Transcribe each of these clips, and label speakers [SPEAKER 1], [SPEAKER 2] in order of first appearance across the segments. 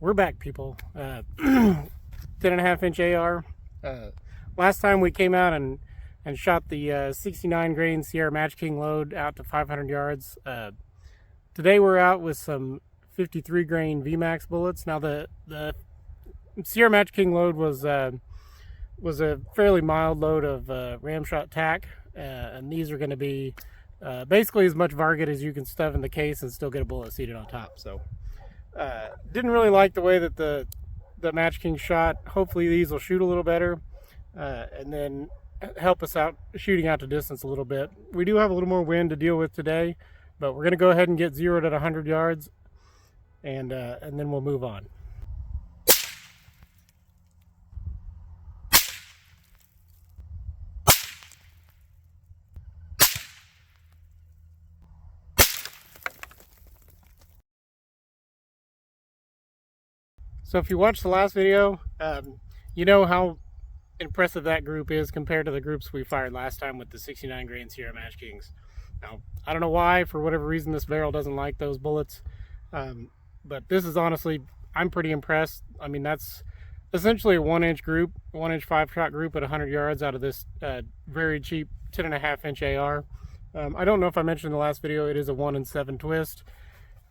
[SPEAKER 1] We're back, people. 10.5-inch AR. Last time we came out and shot the 69 grain Sierra Match King load out to 500 yards. Today we're out with some 53 grain VMAX bullets. Now the Sierra Match King load was a fairly mild load of ram shot tack, and these are going to be basically as much varget as you can stuff in the case and still get a bullet seated on top. So didn't really like the way that the Match King shot. Hopefully these will shoot a little better and then help us out shooting out to distance a little bit. We do have a little more wind to deal with today, but we're going to go ahead and get zeroed at 100 yards and then we'll move on. So if you watched the last video, you know how impressive that group is compared to the groups we fired last time with the 69 grain Sierra Match Kings. Now, I don't know why, for whatever reason, this barrel doesn't like those bullets. But this is honestly, I'm pretty impressed. I mean, that's essentially a 1-inch group, 1-inch 5-shot group at 100 yards out of this very cheap 10.5-inch AR. I don't know if I mentioned in the last video, it is a 1-in-7 twist.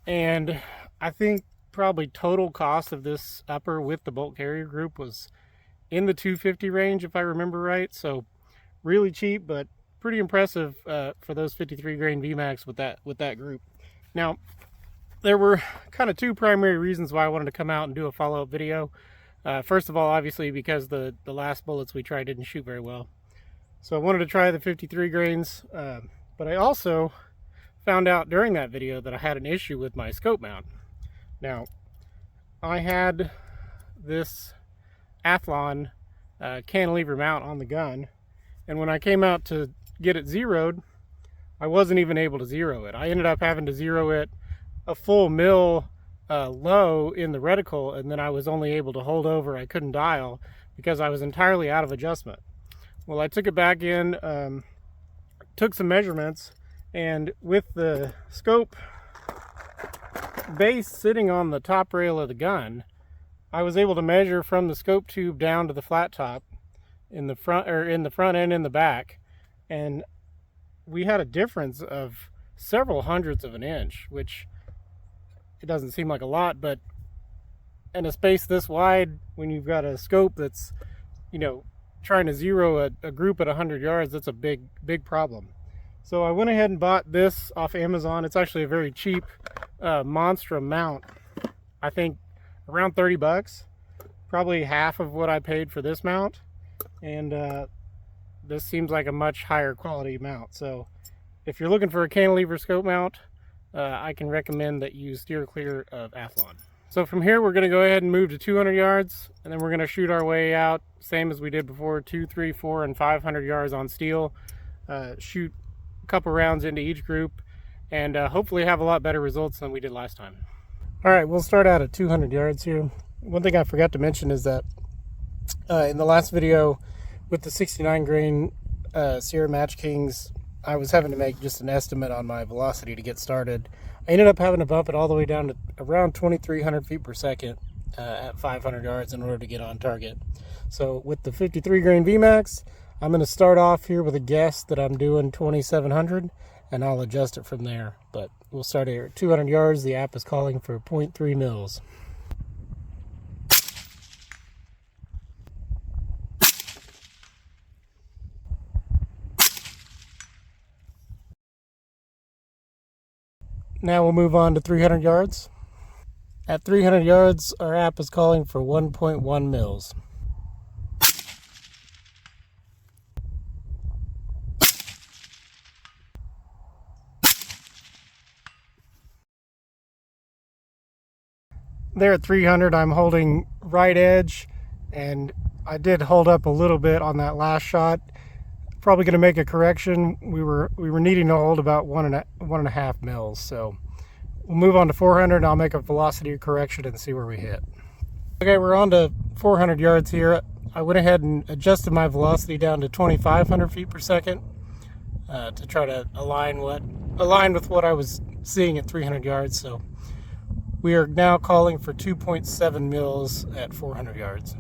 [SPEAKER 1] And I think probably total cost of this upper with the bolt carrier group was in the $250 range, if I remember right. So really cheap, but pretty impressive for those 53 grain VMAX with that group. Now, there were kind of two primary reasons why I wanted to come out and do a follow-up video. First of all, obviously, because the last bullets we tried didn't shoot very well. So I wanted to try the 53 grains, but I also found out during that video that I had an issue with my scope mount. Now, I had this Athlon cantilever mount on the gun, and when I came out to get it zeroed, I wasn't even able to zero it. I ended up having to zero it a full mil low in the reticle, and then I was only able to hold over. I couldn't dial because I was entirely out of adjustment. Well, I took it back in, took some measurements, and with the scope base sitting on the top rail of the gun, I was able to measure from the scope tube down to the flat top in the front, or in the front and in the back, and we had a difference of several hundredths of an inch, which it doesn't seem like a lot, but in a space this wide, when you've got a scope that's, you know, trying to zero a group at 100 yards, that's a big problem. So I went ahead and bought this off Amazon. It's actually a very cheap Monstrum mount. I think around 30 bucks, probably half of what I paid for this mount. And this seems like a much higher quality mount. So if you're looking for a cantilever scope mount, I can recommend that you steer clear of Athlon. So from here, we're going to go ahead and move to 200 yards, and then we're going to shoot our way out, same as we did before, 2, 3, 4, and 500 yards on steel. Shoot a couple rounds into each group, and hopefully have a lot better results than we did last time. All right, we'll start out at 200 yards here. One thing I forgot to mention is that in the last video with the 69 grain Sierra Match Kings, I was having to make just an estimate on my velocity to get started. I ended up having to bump it all the way down to around 2,300 feet per second at 500 yards in order to get on target. So with the 53 grain VMAX, I'm going to start off here with a guess that I'm doing 2,700, and I'll adjust it from there. But we'll start here at 200 yards. The app is calling for 0.3 mils. Now we'll move on to 300 yards. At 300 yards, our app is calling for 1.1 mils. There at 300, I'm holding right edge, and I did hold up a little bit on that last shot. Probably going to make a correction. We were needing to hold about 1.5 mils. So we'll move on to 400, and I'll make a velocity correction and see where we hit. Okay, we're on to 400 yards here. I went ahead and adjusted my velocity down to 2,500 feet per second to try to align with what I was seeing at 300 yards. So We are now calling for 2.7 mils at 400 yards.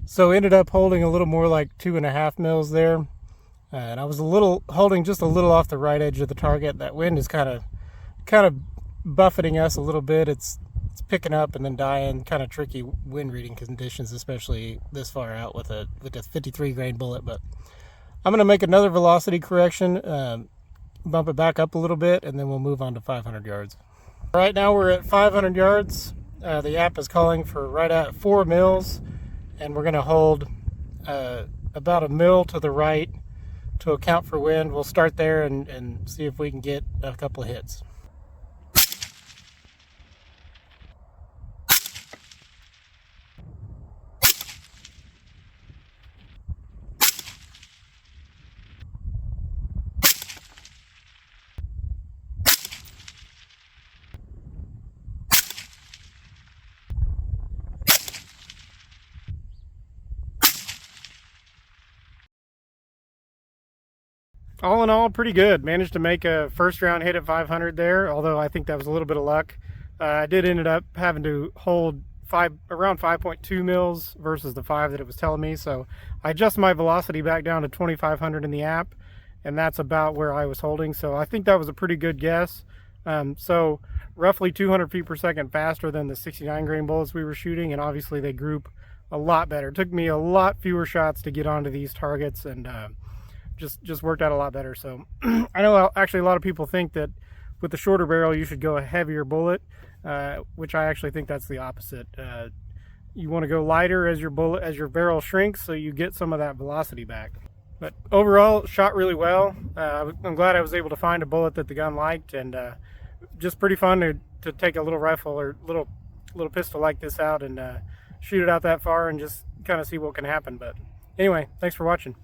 [SPEAKER 1] So ended up holding a little more like 2.5 mils there. And I was holding just a little off the right edge of the target. That wind is kind of buffeting us a little bit. It's picking up and then dying. Kind of tricky wind reading conditions, especially this far out with a 53 grain bullet. But I'm going to make another velocity correction, bump it back up a little bit, and then we'll move on to 500 yards. Right now we're at 500 yards. The app is calling for right at 4 mils, and we're going to hold about a mil to the right to account for wind. We'll start there and see if we can get a couple of hits. All in all, pretty good. Managed to make a first round hit at 500 there, although I think that was a little bit of luck. I did ended up having to hold around 5.2 mils versus the 5 that it was telling me, so I adjusted my velocity back down to 2500 in the app, and that's about where I was holding, so I think that was a pretty good guess. So roughly 200 feet per second faster than the 69 grain bullets we were shooting, and obviously they group a lot better. It took me a lot fewer shots to get onto these targets, and just worked out a lot better. So I know actually a lot of people think that with the shorter barrel you should go a heavier bullet, which I actually think that's the opposite. You want to go lighter as your barrel shrinks, so you get some of that velocity back. But overall, shot really well. I'm glad I was able to find a bullet that the gun liked, and just pretty fun to take a little rifle or little pistol like this out and shoot it out that far and just kind of see what can happen. But anyway, thanks for watching.